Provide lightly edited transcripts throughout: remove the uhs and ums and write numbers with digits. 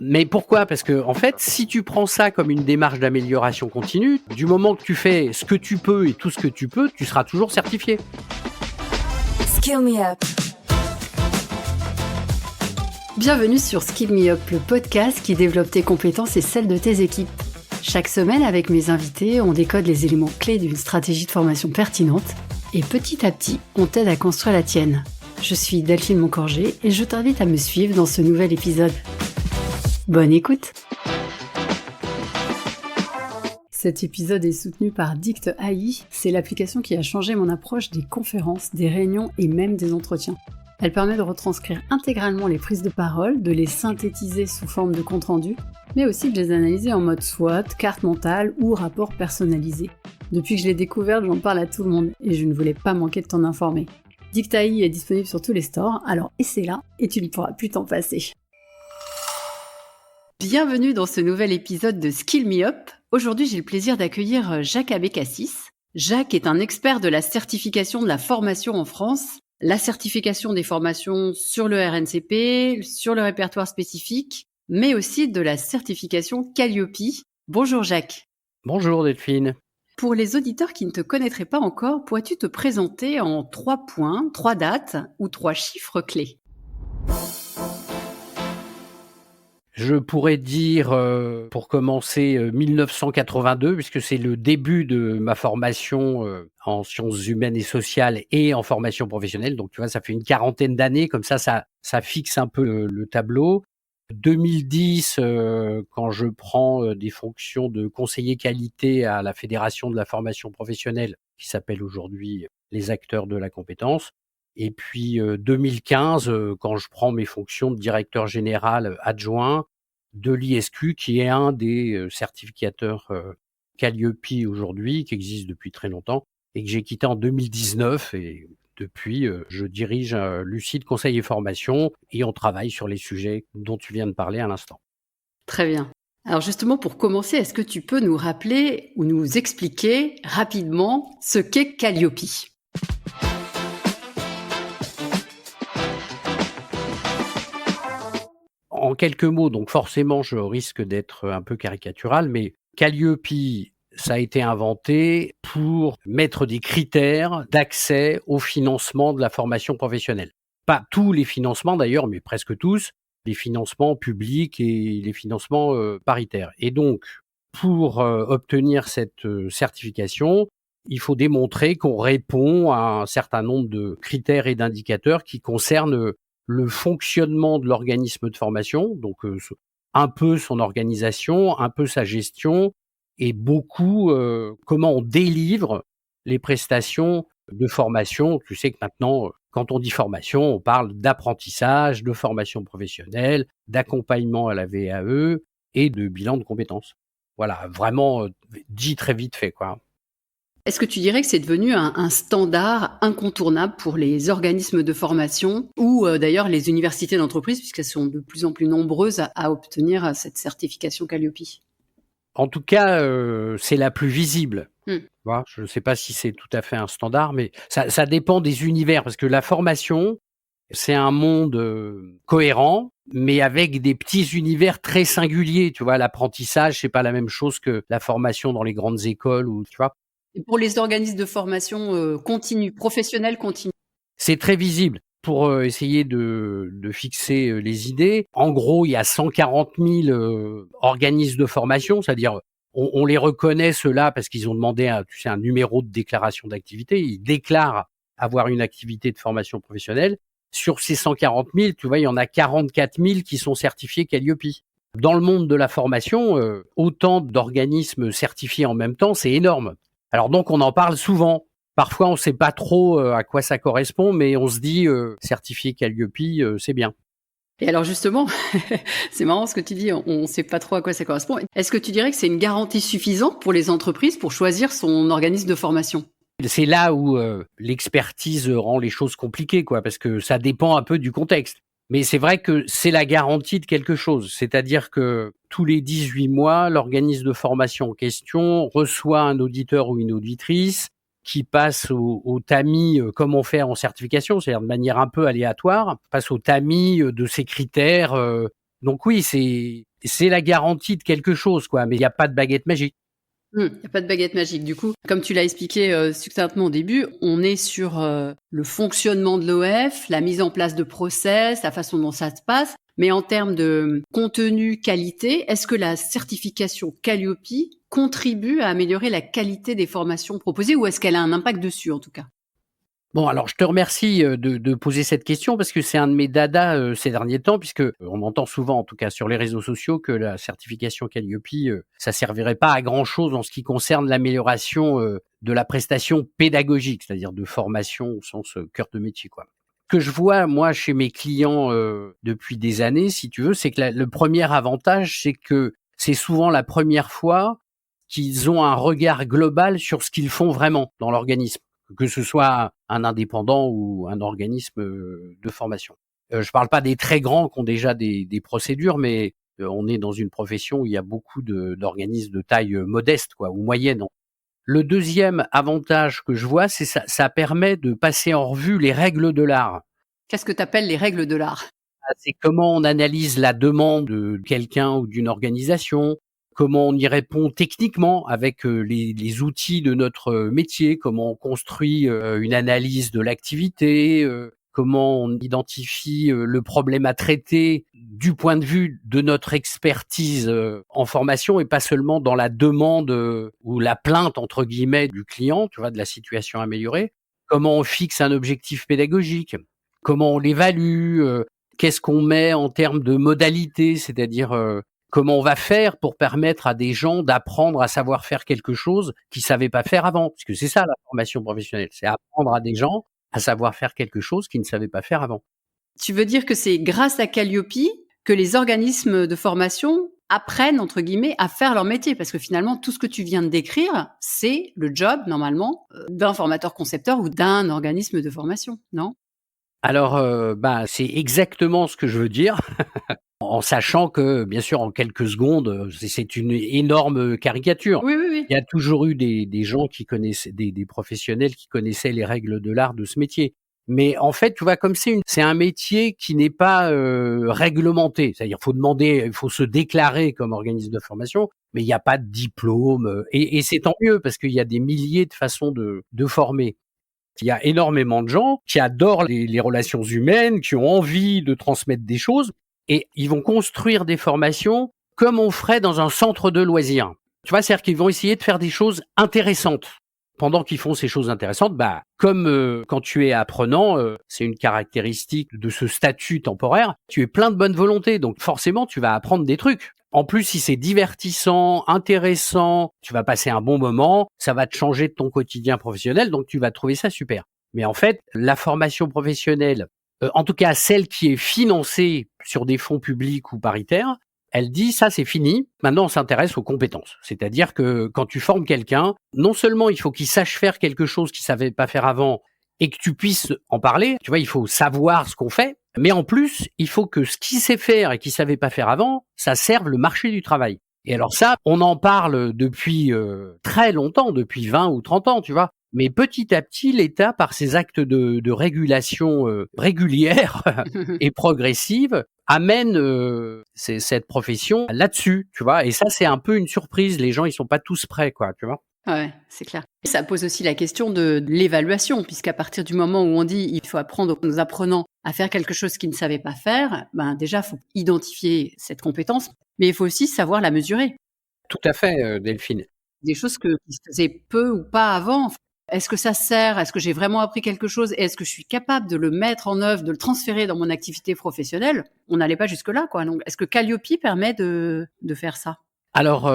Mais pourquoi ? Parce que, en fait, si tu prends ça comme une démarche d'amélioration continue, du moment que tu fais ce que tu peux et tout ce que tu peux, tu seras toujours certifié. Skill Me Up. Bienvenue sur Skill Me Up, le podcast qui développe tes compétences et celles de tes équipes. Chaque semaine, avec mes invités, on décode les éléments clés d'une stratégie de formation pertinente et petit à petit, on t'aide à construire la tienne. Je suis Delphine Moncorgé et je t'invite à me suivre dans ce nouvel épisode. Bonne écoute! Cet épisode est soutenu par Dict AI. C'est l'application qui a changé mon approche des conférences, des réunions et même des entretiens. Elle permet de retranscrire intégralement les prises de parole, de les synthétiser sous forme de compte-rendu, mais aussi de les analyser en mode SWOT, carte mentale ou rapport personnalisé. Depuis que je l'ai découverte, j'en parle à tout le monde et je ne voulais pas manquer de t'en informer. Dict AI est disponible sur tous les stores, alors essaie-la et tu ne pourras plus t'en passer. Bienvenue dans ce nouvel épisode de Skill Me Up. Aujourd'hui, j'ai le plaisir d'accueillir Jacques Abécassis. Jacques est un expert de la certification de la formation en France, la certification des formations sur le RNCP, sur le répertoire spécifique, mais aussi de la certification Calliope. Bonjour Jacques. Bonjour Delphine. Pour les auditeurs qui ne te connaîtraient pas encore, pourrais-tu te présenter en 3 points, 3 dates ou 3 chiffres clés ? Je pourrais dire, pour commencer, 1982, puisque c'est le début de ma formation en sciences humaines et sociales et en formation professionnelle. Donc, tu vois, ça fait une quarantaine d'années, comme ça fixe un peu le tableau. 2010, quand je prends des fonctions de conseiller qualité à la Fédération de la formation professionnelle, qui s'appelle aujourd'hui les acteurs de la compétence. Et puis 2015, quand je prends mes fonctions de directeur général adjoint de l'ISQ, qui est un des certificateurs Calliope aujourd'hui, qui existe depuis très longtemps, et que j'ai quitté en 2019. Et depuis, je dirige Lucide Conseil et Formation, et on travaille sur les sujets dont tu viens de parler à l'instant. Très bien. Alors justement, pour commencer, est-ce que tu peux nous rappeler ou nous expliquer rapidement ce qu'est Calliope ? En quelques mots, donc forcément, je risque d'être un peu caricatural, mais Calliope, ça a été inventé pour mettre des critères d'accès au financement de la formation professionnelle. Pas tous les financements d'ailleurs, mais presque tous, les financements publics et les financements paritaires. Et donc, pour obtenir cette certification, il faut démontrer qu'on répond à un certain nombre de critères et d'indicateurs qui concernent le fonctionnement de l'organisme de formation, donc un peu son organisation, un peu sa gestion, et beaucoup comment on délivre les prestations de formation. Tu sais que maintenant, quand on dit formation, on parle d'apprentissage, de formation professionnelle, d'accompagnement à la VAE et de bilan de compétences. Voilà, vraiment dit très vite fait, quoi. Est-ce que tu dirais que c'est devenu un standard incontournable pour les organismes de formation ou d'ailleurs les universités d'entreprise, puisqu'elles sont de plus en plus nombreuses à obtenir cette certification Calliope ? En tout cas, c'est la plus visible. Mmh. Je ne sais pas si c'est tout à fait un standard, mais ça dépend des univers, parce que la formation, c'est un monde cohérent, mais avec des petits univers très singuliers. Tu vois, l'apprentissage, c'est pas la même chose que la formation dans les grandes écoles, ou tu vois. Et pour les organismes de formation continue, professionnelle continue. C'est très visible. Pour essayer de fixer les idées, en gros, il y a 140 000 organismes de formation, c'est-à-dire on les reconnaît ceux-là parce qu'ils ont demandé un numéro de déclaration d'activité. Ils déclarent avoir une activité de formation professionnelle. Sur ces 140 000, tu vois, il y en a 44 000 qui sont certifiés Calliope. Dans le monde de la formation, autant d'organismes certifiés en même temps, c'est énorme. Alors donc, on en parle souvent. Parfois, on ne sait pas trop à quoi ça correspond, mais on se dit certifié Calliope, c'est bien. Et alors justement, c'est marrant ce que tu dis, on ne sait pas trop à quoi ça correspond. Est-ce que tu dirais que c'est une garantie suffisante pour les entreprises pour choisir son organisme de formation ? C'est là où l'expertise rend les choses compliquées, quoi, parce que ça dépend un peu du contexte. Mais c'est vrai que c'est la garantie de quelque chose. C'est-à-dire que tous les 18 mois, l'organisme de formation en question reçoit un auditeur ou une auditrice qui passe au tamis, comme on fait en certification, c'est-à-dire de manière un peu aléatoire, passe au tamis de ces critères Donc oui, c'est la garantie de quelque chose, quoi, mais il n'y a pas de baguette magique. Il n'y a pas de baguette magique. Du coup, comme tu l'as expliqué succinctement au début, on est sur le fonctionnement de l'OF, la mise en place de process, la façon dont ça se passe. Mais en termes de contenu, qualité, est-ce que la certification Calliope contribue à améliorer la qualité des formations proposées ou est-ce qu'elle a un impact dessus en tout cas? Bon, alors je te remercie de poser cette question parce que c'est un de mes dadas ces derniers temps, puisque on entend souvent, en tout cas sur les réseaux sociaux, que la certification Calliope, ça servirait pas à grand chose en ce qui concerne l'amélioration de la prestation pédagogique, c'est-à-dire de formation au sens cœur de métier, quoi. Ce que je vois moi chez mes clients depuis des années, si tu veux, c'est que le premier avantage, c'est que c'est souvent la première fois qu'ils ont un regard global sur ce qu'ils font vraiment dans l'organisme, que ce soit un indépendant ou un organisme de formation. Je parle pas des très grands qui ont déjà des procédures, mais on est dans une profession où il y a beaucoup d'organismes de taille modeste, quoi, ou moyenne. Le deuxième avantage que je vois, c'est ça permet de passer en revue les règles de l'art. Qu'est-ce que tu appelles les règles de l'art? C'est comment on analyse la demande de quelqu'un ou d'une organisation, comment on y répond techniquement avec les outils de notre métier, comment on construit une analyse de l'activité, comment on identifie le problème à traiter du point de vue de notre expertise en formation et pas seulement dans la demande ou la plainte entre guillemets du client, tu vois, de la situation améliorée. Comment on fixe un objectif pédagogique, comment on l'évalue, qu'est-ce qu'on met en termes de modalités, c'est-à-dire comment on va faire pour permettre à des gens d'apprendre à savoir faire quelque chose qu'ils savaient pas faire avant, parce que c'est ça la formation professionnelle, c'est apprendre à des gens à savoir faire quelque chose qu'ils ne savaient pas faire avant. Tu veux dire que c'est grâce à Calliope que les organismes de formation apprennent, entre guillemets, à faire leur métier? Parce que finalement, tout ce que tu viens de décrire, c'est le job, normalement, d'un formateur-concepteur ou d'un organisme de formation, non? Alors, c'est exactement ce que je veux dire, en sachant que, bien sûr, en quelques secondes, c'est une énorme caricature. Oui, oui, oui. Il y a toujours eu des gens qui connaissaient, des professionnels qui connaissaient les règles de l'art de ce métier. Mais en fait, tu vois, comme c'est un métier qui n'est pas réglementé, c'est-à-dire il faut se déclarer comme organisme de formation, mais il n'y a pas de diplôme, et c'est tant mieux parce qu'il y a des milliers de façons de former. Il y a énormément de gens qui adorent les relations humaines, qui ont envie de transmettre des choses, et ils vont construire des formations comme on ferait dans un centre de loisirs. Tu vois, c'est-à-dire qu'ils vont essayer de faire des choses intéressantes. Pendant qu'ils font ces choses intéressantes, comme quand tu es apprenant, c'est une caractéristique de ce statut temporaire, tu es plein de bonne volonté, donc forcément tu vas apprendre des trucs. En plus, si c'est divertissant, intéressant, tu vas passer un bon moment, ça va te changer de ton quotidien professionnel, donc tu vas trouver ça super. Mais en fait, la formation professionnelle, en tout cas celle qui est financée sur des fonds publics ou paritaires, elle dit ça c'est fini, maintenant on s'intéresse aux compétences. C'est-à-dire que quand tu formes quelqu'un, non seulement il faut qu'il sache faire quelque chose qu'il savait pas faire avant et que tu puisses en parler, tu vois, il faut savoir ce qu'on fait, mais en plus, il faut que ce qu'il sait faire et qu'il savait pas faire avant, ça serve le marché du travail. Et alors ça, on en parle depuis très longtemps, depuis 20 ou 30 ans, tu vois. Mais petit à petit, l'État, par ses actes de régulation régulière et progressive, amène cette profession là-dessus, tu vois. Et ça, c'est un peu une surprise. Les gens, ils sont pas tous prêts, quoi, tu vois. Ouais, c'est clair. Ça pose aussi la question de l'évaluation, puisqu'à partir du moment où on dit il faut apprendre aux apprenants à faire quelque chose qu'ils ne savaient pas faire, déjà, il faut identifier cette compétence, mais il faut aussi savoir la mesurer. Tout à fait, Delphine. Des choses qui se faisaient peu ou pas avant. Est-ce que ça sert? Est-ce que j'ai vraiment appris quelque chose? Et est-ce que je suis capable de le mettre en œuvre, de le transférer dans mon activité professionnelle? On n'allait pas jusque-là, quoi. Donc, est-ce que Calliope permet de faire ça? Alors,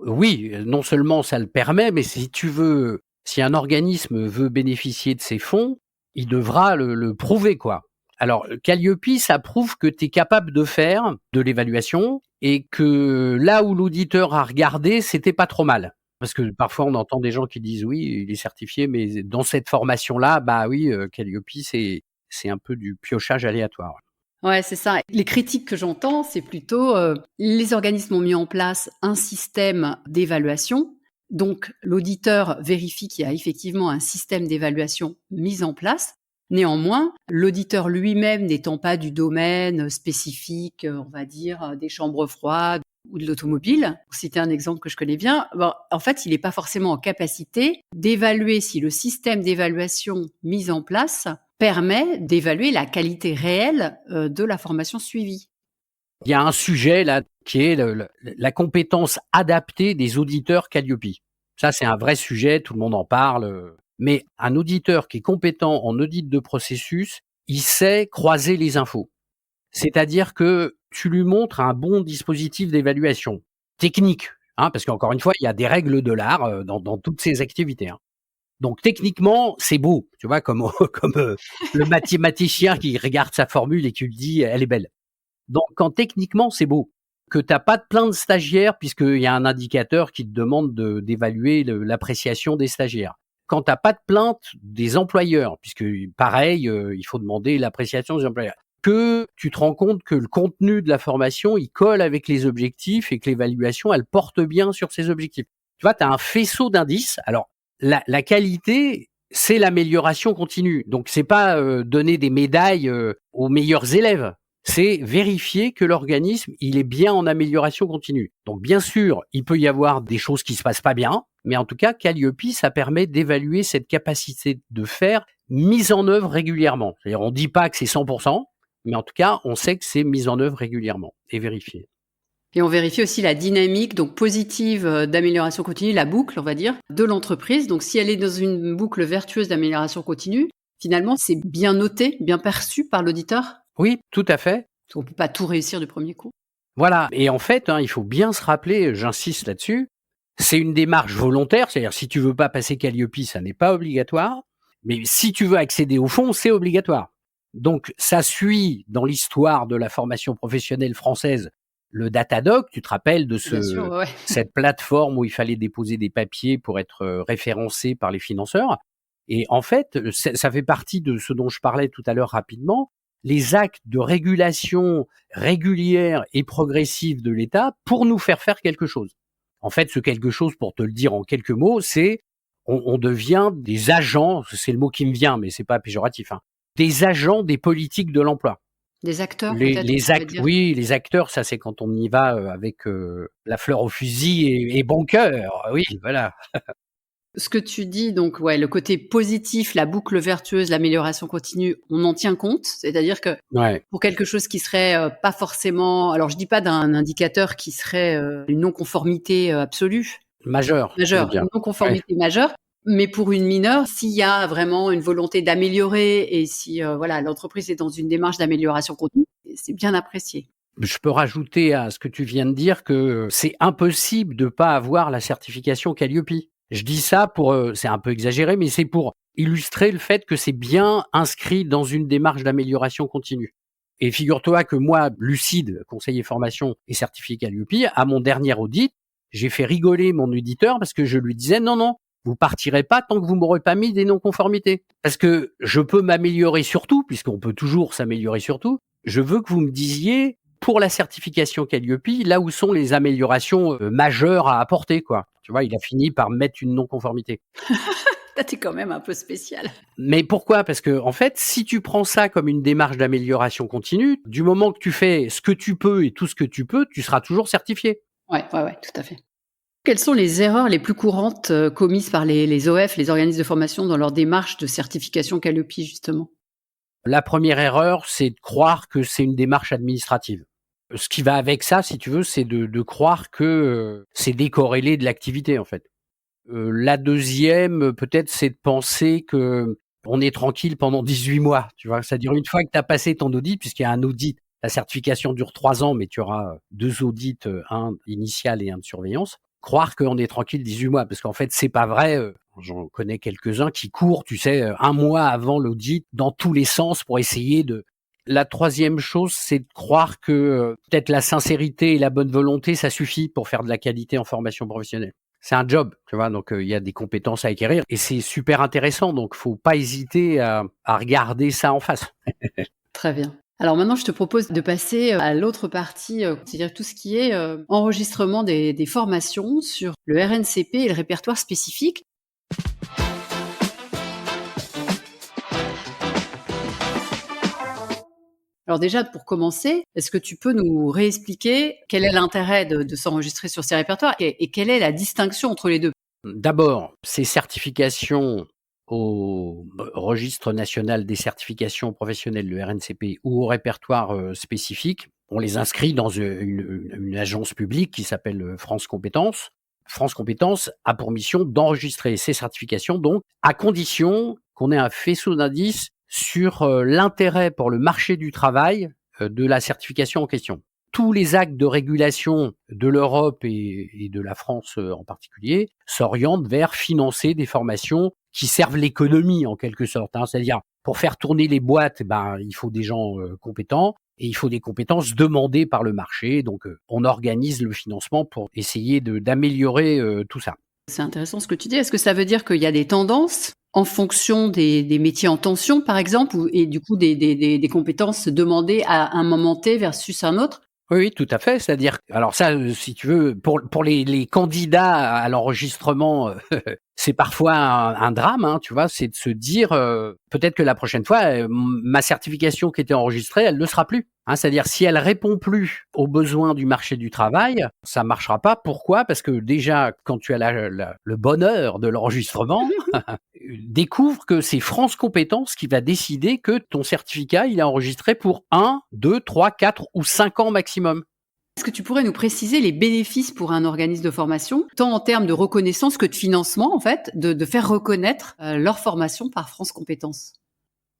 oui, non seulement ça le permet, mais si un organisme veut bénéficier de ces fonds, il devra le prouver, quoi. Alors, Calliope, ça prouve que tu es capable de faire de l'évaluation et que là où l'auditeur a regardé, c'était pas trop mal. Parce que parfois, on entend des gens qui disent oui, il est certifié, mais dans cette formation-là, oui, Calliope, c'est un peu du piochage aléatoire. Ouais, c'est ça. Les critiques que j'entends, c'est plutôt les organismes ont mis en place un système d'évaluation. Donc, l'auditeur vérifie qu'il y a effectivement un système d'évaluation mis en place. Néanmoins, l'auditeur lui-même n'étant pas du domaine spécifique, on va dire, des chambres froides ou de l'automobile, pour citer un exemple que je connais bien, en fait, il n'est pas forcément en capacité d'évaluer si le système d'évaluation mis en place permet d'évaluer la qualité réelle de la formation suivie. Il y a un sujet là qui est la compétence adaptée des auditeurs Calliope. Ça, c'est un vrai sujet, tout le monde en parle. Mais un auditeur qui est compétent en audit de processus, il sait croiser les infos. C'est-à-dire que tu lui montres un bon dispositif d'évaluation technique, parce qu'encore une fois, il y a des règles de l'art dans toutes ces activités. Donc techniquement, c'est beau, tu vois, comme le mathématicien qui regarde sa formule et qui lui dit elle est belle. Donc quand techniquement c'est beau, que t'as pas de plein de stagiaires puisqu'il y a un indicateur qui te demande d'évaluer l'appréciation des stagiaires. Quand t'as pas de plainte des employeurs, puisque pareil, il faut demander l'appréciation des employeurs. Que tu te rends compte que le contenu de la formation, il colle avec les objectifs et que l'évaluation, elle porte bien sur ces objectifs. Tu vois, t'as un faisceau d'indices. Alors la qualité, c'est l'amélioration continue. Donc c'est pas donner des médailles aux meilleurs élèves. C'est vérifier que l'organisme, il est bien en amélioration continue. Donc bien sûr, il peut y avoir des choses qui se passent pas bien, mais en tout cas, Calliope, ça permet d'évaluer cette capacité de faire mise en œuvre régulièrement. C'est-à-dire, on dit pas que c'est 100%, mais en tout cas, on sait que c'est mis en œuvre régulièrement et vérifié. Et on vérifie aussi la dynamique donc positive d'amélioration continue, la boucle, on va dire, de l'entreprise. Donc si elle est dans une boucle vertueuse d'amélioration continue, finalement, c'est bien noté, bien perçu par l'auditeur. Oui, tout à fait. Parce qu'on peut pas tout réussir du premier coup. Voilà. Et en fait, il faut bien se rappeler, j'insiste là-dessus, c'est une démarche volontaire. C'est-à-dire, si tu veux pas passer Calliope, ça n'est pas obligatoire. Mais si tu veux accéder au fonds, c'est obligatoire. Donc, ça suit dans l'histoire de la formation professionnelle française le Datadoc. Tu te rappelles de cette plateforme où il fallait déposer des papiers pour être référencé par les financeurs. Et en fait, ça fait partie de ce dont je parlais tout à l'heure rapidement. Les actes de régulation régulière et progressive de l'État pour nous faire quelque chose. En fait, ce quelque chose, pour te le dire en quelques mots, c'est on devient des agents, c'est le mot qui me vient, mais c'est pas péjoratif, des agents des politiques de l'emploi. Des acteurs, oui, les acteurs, ça c'est quand on y va avec la fleur au fusil et bon cœur, oui, voilà. Ce que tu dis, donc, le côté positif, la boucle vertueuse, l'amélioration continue, on en tient compte. C'est-à-dire que pour quelque chose qui serait pas forcément, alors je dis pas d'un indicateur qui serait une non-conformité absolue. Majeure. Une non-conformité majeure. Mais pour une mineure, s'il y a vraiment une volonté d'améliorer et si l'entreprise est dans une démarche d'amélioration continue, c'est bien apprécié. Je peux rajouter à ce que tu viens de dire que c'est impossible de pas avoir la certification Calliope. Je dis ça c'est un peu exagéré, mais c'est pour illustrer le fait que c'est bien inscrit dans une démarche d'amélioration continue. Et figure-toi que moi, Lucide, conseiller formation et certifié Calliope, à mon dernier audit, j'ai fait rigoler mon auditeur parce que je lui disais non, vous partirez pas tant que vous m'aurez pas mis des non-conformités. Parce que je peux m'améliorer sur tout, puisqu'on peut toujours s'améliorer sur tout. Je veux que vous me disiez, pour la certification Calliope, là où sont les améliorations majeures à apporter, quoi. Tu vois, il a fini par mettre une non-conformité. T'es quand même un peu spécial. Mais pourquoi ? Parce que, en fait, si tu prends ça comme une démarche d'amélioration continue, du moment que tu fais ce que tu peux et tout ce que tu peux, tu seras toujours certifié. Ouais, tout à fait. Quelles sont les erreurs les plus courantes commises par les OF, les organismes de formation, dans leur démarche de certification Calliope, justement ? La première erreur, c'est de croire que c'est une démarche administrative. Ce qui va avec ça, si tu veux, c'est de croire que c'est décorrélé de l'activité, en fait. La deuxième, peut-être, c'est de penser que on est tranquille pendant 18 mois. Tu vois, c'est-à-dire une fois que tu as passé ton audit, puisqu'il y a un audit, la certification dure 3 ans, mais tu auras 2 audits, un initial et un de surveillance. Croire qu'on est tranquille 18 mois, parce qu'en fait, c'est pas vrai. J'en connais quelques-uns qui courent, tu sais, 1 mois avant l'audit, dans tous les sens pour essayer de... La troisième chose, c'est de croire que peut-être la sincérité et la bonne volonté, ça suffit pour faire de la qualité en formation professionnelle. C'est un job, tu vois, donc il y a des compétences à acquérir et c'est super intéressant, donc faut pas hésiter à regarder ça en face. Très bien. Alors maintenant, je te propose de passer à l'autre partie, c'est-à-dire tout ce qui est enregistrement des formations sur le RNCP et le répertoire spécifique. Alors déjà, pour commencer, est-ce que tu peux nous réexpliquer quel est l'intérêt de s'enregistrer sur ces répertoires et quelle est la distinction entre les deux? D'abord, ces certifications au registre national des certifications professionnelles, le RNCP, ou au répertoire spécifique, on les inscrit dans une agence publique qui s'appelle France Compétences. France Compétences a pour mission d'enregistrer ces certifications, donc à condition qu'on ait un faisceau d'indices sur l'intérêt pour le marché du travail de la certification en question. Tous les actes de régulation de l'Europe et de la France en particulier s'orientent vers financer des formations qui servent l'économie en quelque sorte. C'est-à-dire, pour faire tourner les boîtes, il faut des gens compétents et il faut des compétences demandées par le marché. Donc, on organise le financement pour essayer d'améliorer tout ça. C'est intéressant ce que tu dis. Est-ce que ça veut dire qu'il y a des tendances en fonction des métiers en tension, par exemple, et du coup des compétences demandées à un moment T versus un autre? Oui, tout à fait. C'est-à-dire, alors ça, si tu veux, pour les candidats à l'enregistrement, c'est parfois un drame, tu vois. C'est de se dire, peut-être que la prochaine fois, ma certification qui était enregistrée, elle ne sera plus. C'est-à-dire, si elle répond plus aux besoins du marché du travail, ça marchera pas. Pourquoi? Parce que déjà, quand tu as le bonheur de l'enregistrement, découvre que c'est France Compétences qui va décider que ton certificat, il est enregistré pour 1, 2, 3, 4 ou 5 ans maximum. Est-ce que tu pourrais nous préciser les bénéfices pour un organisme de formation, tant en termes de reconnaissance que de financement, en fait, de faire reconnaître leur formation par France Compétences?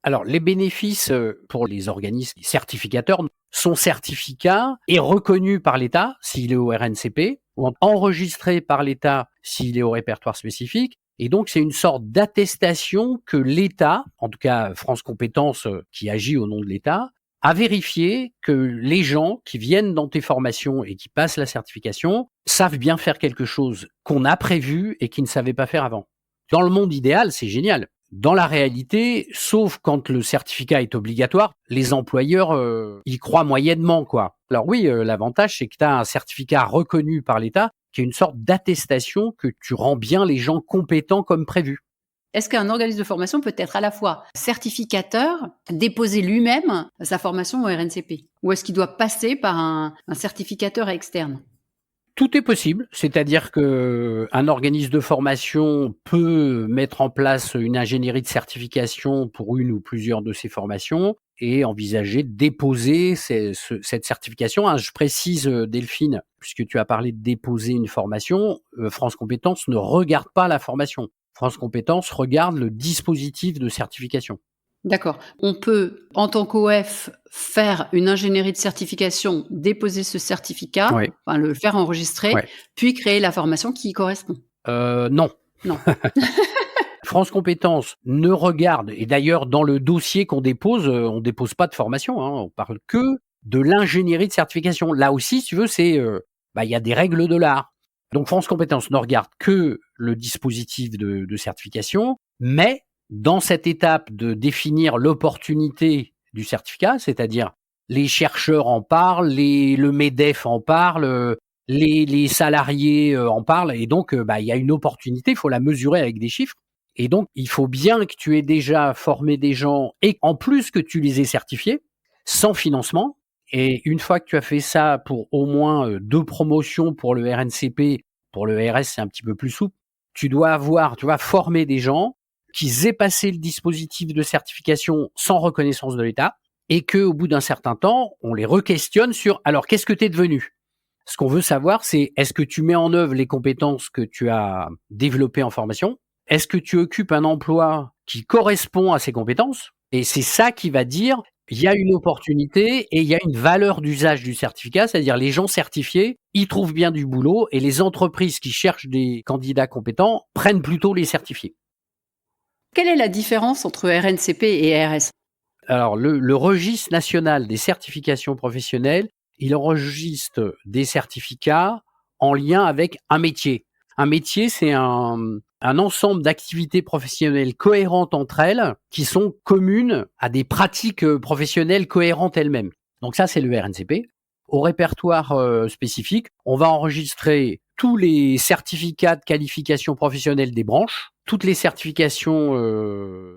Alors, les bénéfices pour les organismes certificateurs, son certificat est reconnu par l'État s'il est au RNCP, ou enregistré par l'État s'il est au répertoire spécifique. Et donc, c'est une sorte d'attestation que l'État, en tout cas France Compétences qui agit au nom de l'État, a vérifié que les gens qui viennent dans tes formations et qui passent la certification savent bien faire quelque chose qu'on a prévu et qu'ils ne savaient pas faire avant. Dans le monde idéal, c'est génial. Dans la réalité, sauf quand le certificat est obligatoire, les employeurs y croient moyennement, quoi. Alors oui, l'avantage, c'est que tu as un certificat reconnu par l'État qui est une sorte d'attestation que tu rends bien les gens compétents comme prévu. Est-ce qu'un organisme de formation peut être à la fois certificateur, déposer lui-même sa formation au RNCP? Ou est-ce qu'il doit passer par un certificateur externe? Tout est possible, c'est-à-dire que un organisme de formation peut mettre en place une ingénierie de certification pour une ou plusieurs de ses formations et envisager de déposer cette certification. Je précise, Delphine, puisque tu as parlé de déposer une formation, France Compétences ne regarde pas la formation. France Compétences regarde le dispositif de certification. D'accord. On peut, en tant qu'OF, faire une ingénierie de certification, déposer ce certificat, Oui. enfin, le faire enregistrer, Ouais. puis créer la formation qui y correspond. Non. Non. France Compétences ne regarde, et d'ailleurs dans le dossier qu'on dépose, on dépose pas de formation, on parle que de l'ingénierie de certification. Là aussi, si tu veux, c'est il y a des règles de l'art. Donc France Compétences ne regarde que le dispositif de certification, mais dans cette étape de définir l'opportunité du certificat, c'est-à-dire les chercheurs en parlent, le MEDEF en parle, les salariés en parlent, et donc il y a une opportunité, il faut la mesurer avec des chiffres. Et donc, il faut bien que tu aies déjà formé des gens et en plus que tu les aies certifiés, sans financement. Et une fois que tu as fait ça pour au moins 2 promotions pour le RNCP, pour le RS, c'est un petit peu plus souple, tu dois former des gens qui aient passé le dispositif de certification sans reconnaissance de l'État et qu'au bout d'un certain temps, on les re-questionne sur « alors, qu'est-ce que tu es devenu ?» Ce qu'on veut savoir, c'est est-ce que tu mets en œuvre les compétences que tu as développées en formation ? Est-ce que tu occupes un emploi qui correspond à ces compétences? Et c'est ça qui va dire, il y a une opportunité et il y a une valeur d'usage du certificat, c'est-à-dire les gens certifiés, ils trouvent bien du boulot et les entreprises qui cherchent des candidats compétents prennent plutôt les certifiés. Quelle est la différence entre RNCP et RS? Alors, le registre national des certifications professionnelles, il enregistre des certificats en lien avec un métier. Un métier, c'est un ensemble d'activités professionnelles cohérentes entre elles, qui sont communes à des pratiques professionnelles cohérentes elles-mêmes. Donc ça, c'est le RNCP. Au répertoire spécifique, on va enregistrer tous les certificats de qualification professionnelle des branches, toutes les certifications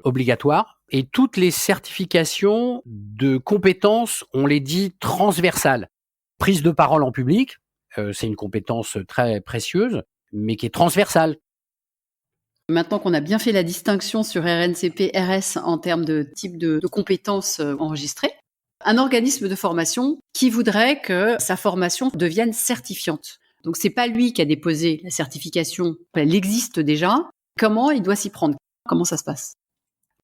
obligatoires, Et toutes les certifications de compétences, on les dit transversales. Prise de parole en public, c'est une compétence très précieuse, mais qui est transversale. Maintenant qu'on a bien fait la distinction sur RNCP, RS en termes de type de compétences enregistrées, un organisme de formation qui voudrait que sa formation devienne certifiante. Donc c'est pas lui qui a déposé la certification, elle existe déjà. Comment il doit s'y prendre? Comment ça se passe?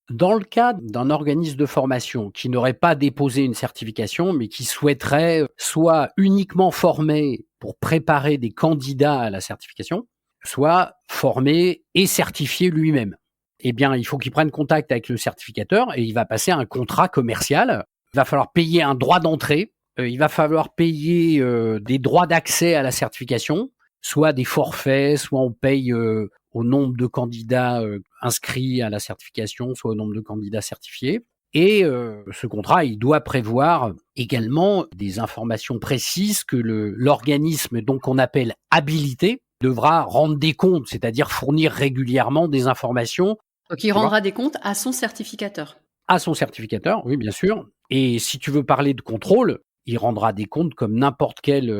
Dans le cas d'un organisme de formation qui n'aurait pas déposé une certification, mais qui souhaiterait soit uniquement former pour préparer des candidats à la certification, soit former et certifier lui-même, eh bien, il faut qu'il prenne contact avec le certificateur et il va passer un contrat commercial. Il va falloir payer un droit d'entrée, il va falloir payer des droits d'accès à la certification, soit des forfaits, soit on paye au nombre de candidats inscrits à la certification, soit au nombre de candidats certifiés. Et ce contrat, il doit prévoir également des informations précises que l'organisme, donc qu'on appelle habilité, devra rendre des comptes, c'est-à-dire fournir régulièrement des informations. Donc il rendra des comptes à son certificateur. À son certificateur, oui, bien sûr. Et si tu veux parler de contrôle, il rendra des comptes comme n'importe quelle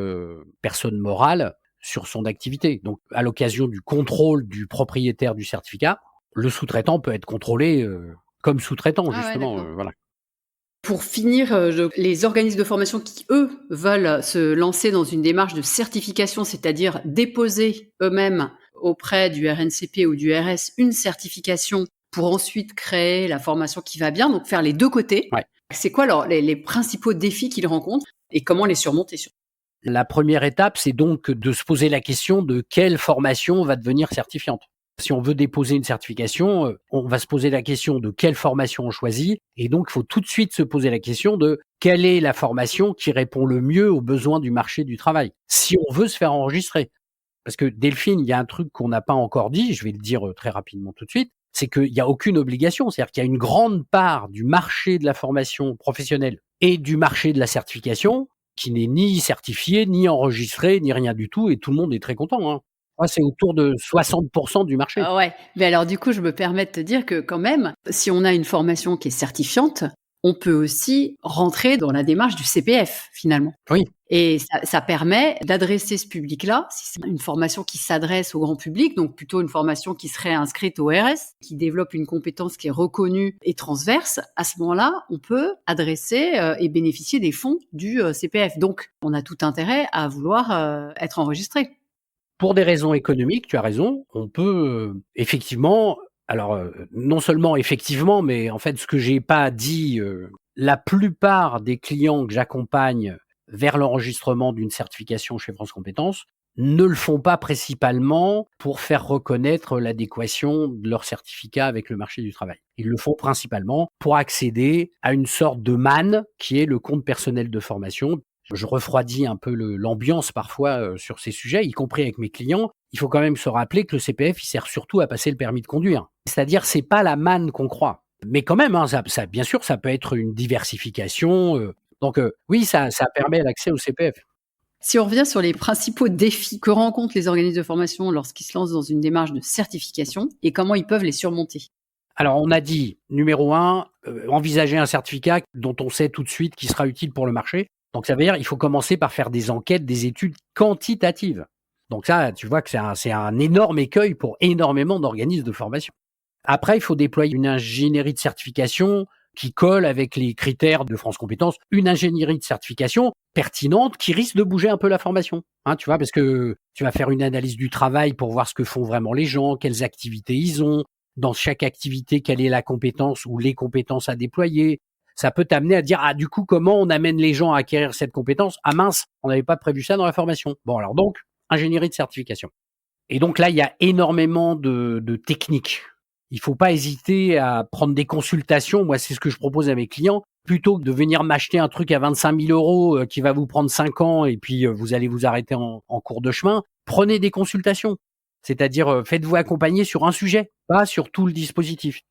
personne morale sur son activité. Donc, à l'occasion du contrôle du propriétaire du certificat, le sous-traitant peut être contrôlé comme sous-traitant, justement. Voilà. Pour finir, les organismes de formation qui, eux, veulent se lancer dans une démarche de certification, c'est-à-dire déposer eux-mêmes auprès du RNCP ou du RS une certification pour ensuite créer la formation qui va bien, donc faire les deux côtés. Ouais. C'est quoi alors les principaux défis qu'ils rencontrent et comment les surmonter surtout? La première étape, c'est donc de se poser la question de quelle formation va devenir certifiante. Si on veut déposer une certification, on va se poser la question de quelle formation on choisit. Et donc, il faut tout de suite se poser la question de quelle est la formation qui répond le mieux aux besoins du marché du travail, si on veut se faire enregistrer. Parce que Delphine, il y a un truc qu'on n'a pas encore dit, je vais le dire très rapidement tout de suite, c'est qu'il n'y a aucune obligation. C'est-à-dire qu'il y a une grande part du marché de la formation professionnelle et du marché de la certification qui n'est ni certifié, ni enregistré, ni rien du tout, et tout le monde est très content, hein. C'est autour de 60% du marché. Ouais, mais alors du coup, je me permets de te dire que quand même, si on a une formation qui est certifiante, on peut aussi rentrer dans la démarche du CPF finalement. Oui. Et ça permet d'adresser ce public-là, si c'est une formation qui s'adresse au grand public, donc plutôt une formation qui serait inscrite au RS, qui développe une compétence qui est reconnue et transverse, à ce moment-là, on peut adresser et bénéficier des fonds du CPF. Donc, on a tout intérêt à vouloir être enregistré. Pour des raisons économiques, tu as raison, on peut effectivement, alors non seulement effectivement, mais en fait ce que j'ai pas dit, la plupart des clients que j'accompagne vers l'enregistrement d'une certification chez France Compétences ne le font pas principalement pour faire reconnaître l'adéquation de leur certificat avec le marché du travail. Ils le font principalement pour accéder à une sorte de manne qui est le compte personnel de formation. Je refroidis un peu l'ambiance parfois sur ces sujets, y compris avec mes clients. Il faut quand même se rappeler que le CPF, il sert surtout à passer le permis de conduire. C'est-à-dire, c'est pas la manne qu'on croit. Mais quand même, hein, ça, bien sûr, ça peut être une diversification. Donc oui, ça permet l'accès au CPF. Si on revient sur les principaux défis que rencontrent les organismes de formation lorsqu'ils se lancent dans une démarche de certification et comment ils peuvent les surmonter. Alors, on a dit, numéro 1, envisager un certificat dont on sait tout de suite qu'il sera utile pour le marché. Donc, ça veut dire qu'il faut commencer par faire des enquêtes, des études quantitatives. Donc ça, tu vois que c'est un énorme écueil pour énormément d'organismes de formation. Après, il faut déployer une ingénierie de certification qui colle avec les critères de France Compétences, une ingénierie de certification pertinente qui risque de bouger un peu la formation. Hein, tu vois, parce que tu vas faire une analyse du travail pour voir ce que font vraiment les gens, quelles activités ils ont, dans chaque activité, quelle est la compétence ou les compétences à déployer. Ça peut t'amener à dire, du coup, comment on amène les gens à acquérir cette compétence? Ah mince, on n'avait pas prévu ça dans la formation. Bon, alors donc, ingénierie de certification. Et donc là, il y a énormément de techniques. Il faut pas hésiter à prendre des consultations. Moi, c'est ce que je propose à mes clients. Plutôt que de venir m'acheter un truc à 25 000 euros qui va vous prendre 5 ans et puis vous allez vous arrêter en cours de chemin, prenez des consultations. C'est-à-dire, faites-vous accompagner sur un sujet, pas sur tout le dispositif.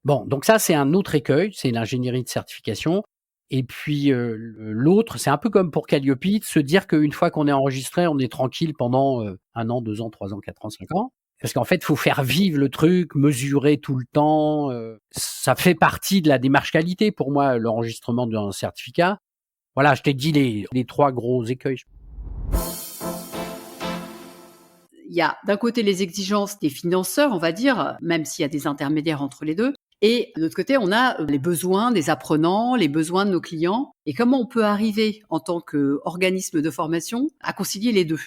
Bon, donc ça, c'est un autre écueil, c'est l'ingénierie de certification. Et puis l'autre, c'est un peu comme pour Calliope, de se dire qu'une fois qu'on est enregistré, on est tranquille pendant 1 an, 2 ans, 3 ans, 4 ans, 5 ans. Parce qu'en fait, il faut faire vivre le truc, mesurer tout le temps. Ça fait partie de la démarche qualité pour moi, l'enregistrement d'un certificat. Voilà, je t'ai dit les 3 gros écueils. Il y a d'un côté les exigences des financeurs, on va dire, même s'il y a des intermédiaires entre les deux. Et de l'autre côté, on a les besoins des apprenants, les besoins de nos clients. Et comment on peut arriver en tant qu'organisme de formation à concilier les deux ?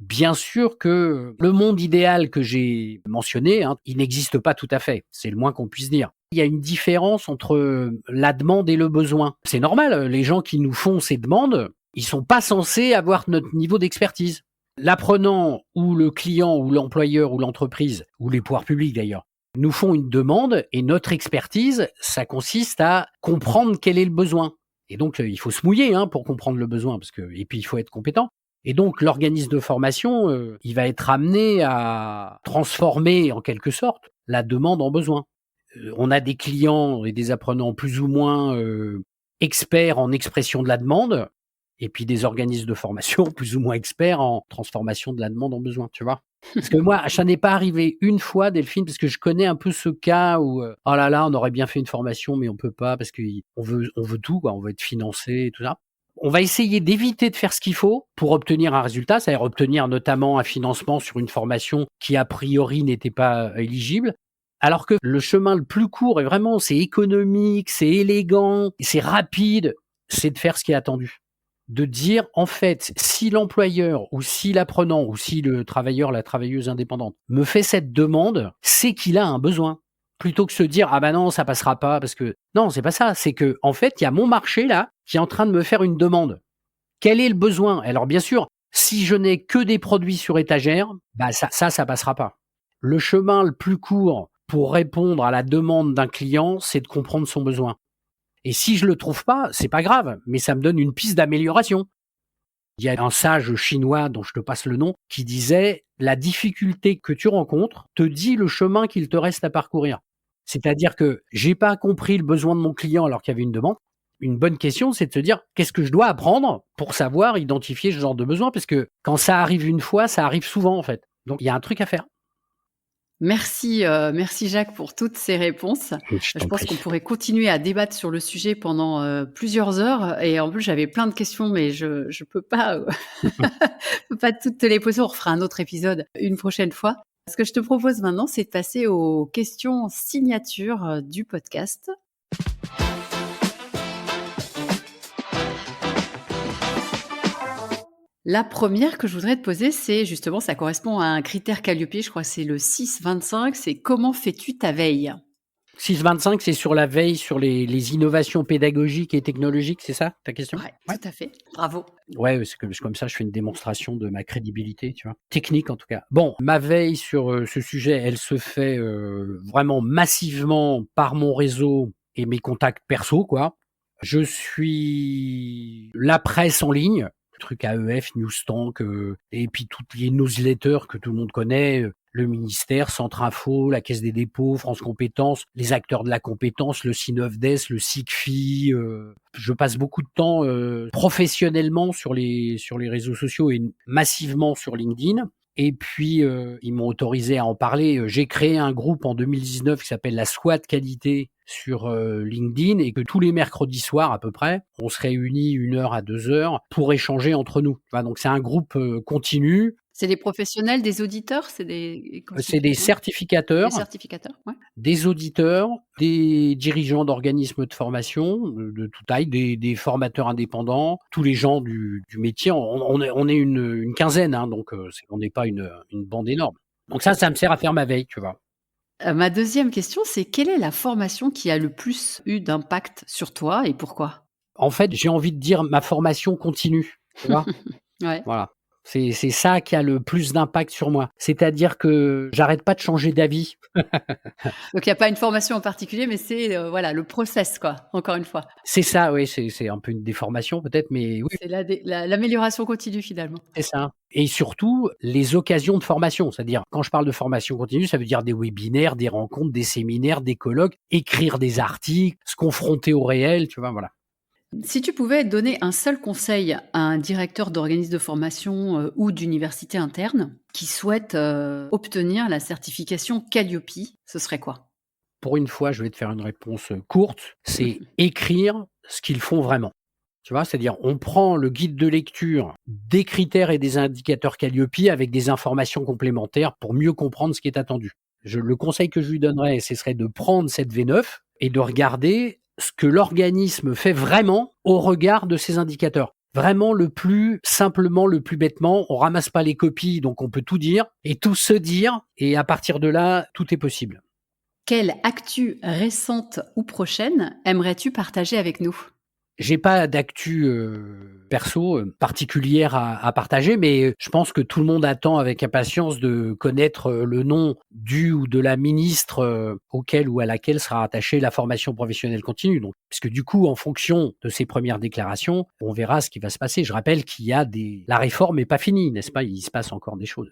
Bien sûr que le monde idéal que j'ai mentionné, il n'existe pas tout à fait. C'est le moins qu'on puisse dire. Il y a une différence entre la demande et le besoin. C'est normal, les gens qui nous font ces demandes, ils sont pas censés avoir notre niveau d'expertise. L'apprenant ou le client ou l'employeur ou l'entreprise, ou les pouvoirs publics d'ailleurs, nous font une demande et notre expertise, ça consiste à comprendre quel est le besoin. Et donc, il faut se mouiller pour comprendre le besoin, et puis il faut être compétent. Et donc, l'organisme de formation, il va être amené à transformer en quelque sorte la demande en besoin. On a des clients et des apprenants plus ou moins experts en expression de la demande, et puis des organismes de formation plus ou moins experts en transformation de la demande en besoin, tu vois. Parce que moi, ça n'est pas arrivé une fois, Delphine, parce que je connais un peu ce cas où, oh là là, on aurait bien fait une formation, mais on peut pas parce qu'on veut tout, quoi, on veut être financé et tout ça. On va essayer d'éviter de faire ce qu'il faut pour obtenir un résultat, c'est-à-dire obtenir notamment un financement sur une formation qui a priori n'était pas éligible. Alors que le chemin le plus court, et vraiment c'est économique, c'est élégant, c'est rapide, c'est de faire ce qui est attendu. De dire, en fait, si l'employeur ou si l'apprenant ou si le travailleur, la travailleuse indépendante me fait cette demande, c'est qu'il a un besoin. Plutôt que se dire, ah ben non, ça passera pas parce que... Non, c'est pas ça. C'est que, en fait, il y a mon marché là qui est en train de me faire une demande. Quel est le besoin ? Alors bien sûr, si je n'ai que des produits sur étagère, ça passera pas. Le chemin le plus court pour répondre à la demande d'un client, c'est de comprendre son besoin. Et si je le trouve pas, c'est pas grave, mais ça me donne une piste d'amélioration. Il y a un sage chinois dont je te passe le nom qui disait « La difficulté que tu rencontres te dit le chemin qu'il te reste à parcourir ». C'est-à-dire que j'ai pas compris le besoin de mon client alors qu'il y avait une demande. Une bonne question, c'est de se dire qu'est-ce que je dois apprendre pour savoir identifier ce genre de besoin, parce que quand ça arrive une fois, ça arrive souvent en fait. Donc il y a un truc à faire. Merci Jacques pour toutes ces réponses. Je pense qu'on pourrait continuer à débattre sur le sujet pendant plusieurs heures. Et en plus, j'avais plein de questions, mais je peux pas, peux pas toutes te les poser. On refera un autre épisode une prochaine fois. Ce que je te propose maintenant, c'est de passer aux questions signature du podcast. La première que je voudrais te poser, c'est justement, ça correspond à un critère Calliope, je crois que c'est le 6-25, c'est comment fais-tu ta veille ? 6-25, c'est sur la veille, sur les innovations pédagogiques et technologiques, c'est ça ta question ? Ouais, tout à fait. Bravo. Ouais, c'est comme ça, je fais une démonstration de ma crédibilité, tu vois. Technique en tout cas. Bon, ma veille sur ce sujet, elle se fait vraiment massivement par mon réseau et mes contacts perso, quoi. Je suis la presse en ligne, trucs AEF, Newstank, et puis toutes les newsletters que tout le monde connaît, le ministère, Centre Info, la Caisse des dépôts, France Compétences, les acteurs de la compétence, le CINOFDES, le SIGFI. Je passe beaucoup de temps professionnellement sur les réseaux sociaux et massivement sur LinkedIn. Et puis, ils m'ont autorisé à en parler. J'ai créé un groupe en 2019 qui s'appelle la SWAT Qualité sur LinkedIn, et que tous les mercredis soirs à peu près, on se réunit 1 heure à 2 heures pour échanger entre nous. Enfin, donc c'est un groupe continu. C'est des professionnels, des auditeurs, c'est des certificateurs, ouais. Des auditeurs, des dirigeants d'organismes de formation de toute taille, des formateurs indépendants, tous les gens du métier. On est une quinzaine, donc on n'est pas une bande énorme. Donc ça me sert à faire ma veille, tu vois. Ma deuxième question, c'est quelle est la formation qui a le plus eu d'impact sur toi et pourquoi ? En fait, j'ai envie de dire ma formation continue, tu vois. Ouais. Voilà. C'est ça qui a le plus d'impact sur moi. C'est-à-dire que j'arrête pas de changer d'avis. Donc il n'y a pas une formation en particulier, mais c'est le process, quoi, encore une fois. C'est ça, oui, c'est un peu une déformation peut-être, mais oui. C'est l'amélioration continue finalement. C'est ça. Et surtout, les occasions de formation. C'est-à-dire, quand je parle de formation continue, ça veut dire des webinaires, des rencontres, des séminaires, des colloques, écrire des articles, se confronter au réel, tu vois, voilà. Si tu pouvais donner un seul conseil à un directeur d'organisme de formation ou d'université interne qui souhaite obtenir la certification Calliope, ce serait quoi? Pour une fois, je vais te faire une réponse courte, c'est écrire ce qu'ils font vraiment. Tu vois, c'est-à-dire on prend le guide de lecture des critères et des indicateurs Calliope avec des informations complémentaires pour mieux comprendre ce qui est attendu. Le conseil que je lui donnerais, ce serait de prendre cette V9 et de regarder ce que l'organisme fait vraiment au regard de ces indicateurs. Vraiment le plus simplement, le plus bêtement, on ramasse pas les copies, donc on peut tout dire et tout se dire, et à partir de là, tout est possible. Quelle actu récente ou prochaine aimerais-tu partager avec nous? J'ai pas d'actu perso particulière à partager, mais je pense que tout le monde attend avec impatience de connaître le nom du ou de la ministre auquel ou à laquelle sera rattachée la formation professionnelle continue. Donc, puisque du coup, en fonction de ces premières déclarations, on verra ce qui va se passer. Je rappelle qu'il y a la réforme n'est pas finie, n'est-ce pas? Il se passe encore des choses.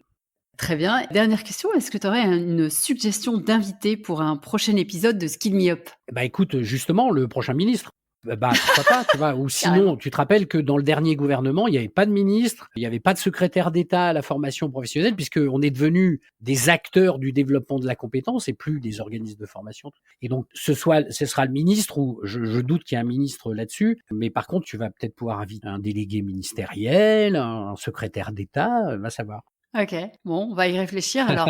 Très bien. Dernière question, est-ce que tu aurais une suggestion d'invité pour un prochain épisode de Skill Me Up? Bah écoute, justement, le prochain ministre. Bah pourquoi pas, tu vois. Ou sinon, tu te rappelles que dans le dernier gouvernement, il n'y avait pas de ministre, il n'y avait pas de secrétaire d'État à la formation professionnelle, puisqu'on est devenus des acteurs du développement de la compétence et plus des organismes de formation. Et donc, ce sera le ministre, ou je doute qu'il y ait un ministre là-dessus, mais par contre, tu vas peut-être pouvoir inviter un délégué ministériel, un secrétaire d'État, va savoir. Ok, bon, on va y réfléchir alors.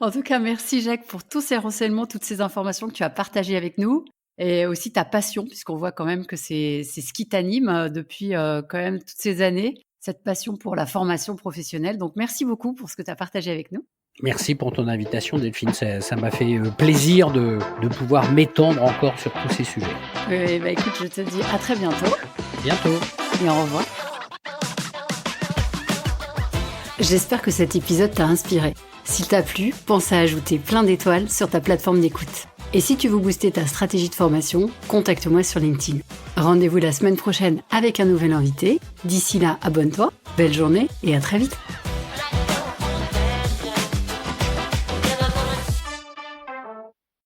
En tout cas, merci Jacques pour tous ces renseignements, toutes ces informations que tu as partagées avec nous. Et aussi ta passion, puisqu'on voit quand même que c'est ce qui t'anime depuis quand même toutes ces années, cette passion pour la formation professionnelle. Donc, merci beaucoup pour ce que tu as partagé avec nous. Merci pour ton invitation, Delphine. Ça m'a fait plaisir de pouvoir m'étendre encore sur tous ces sujets. Bah, écoute, je te dis à très bientôt. Bientôt. Et au revoir. J'espère que cet épisode t'a inspiré. S'il t'a plu, pense à ajouter plein d'étoiles sur ta plateforme d'écoute. Et si tu veux booster ta stratégie de formation, contacte-moi sur LinkedIn. Rendez-vous la semaine prochaine avec un nouvel invité. D'ici là, abonne-toi, belle journée et à très vite.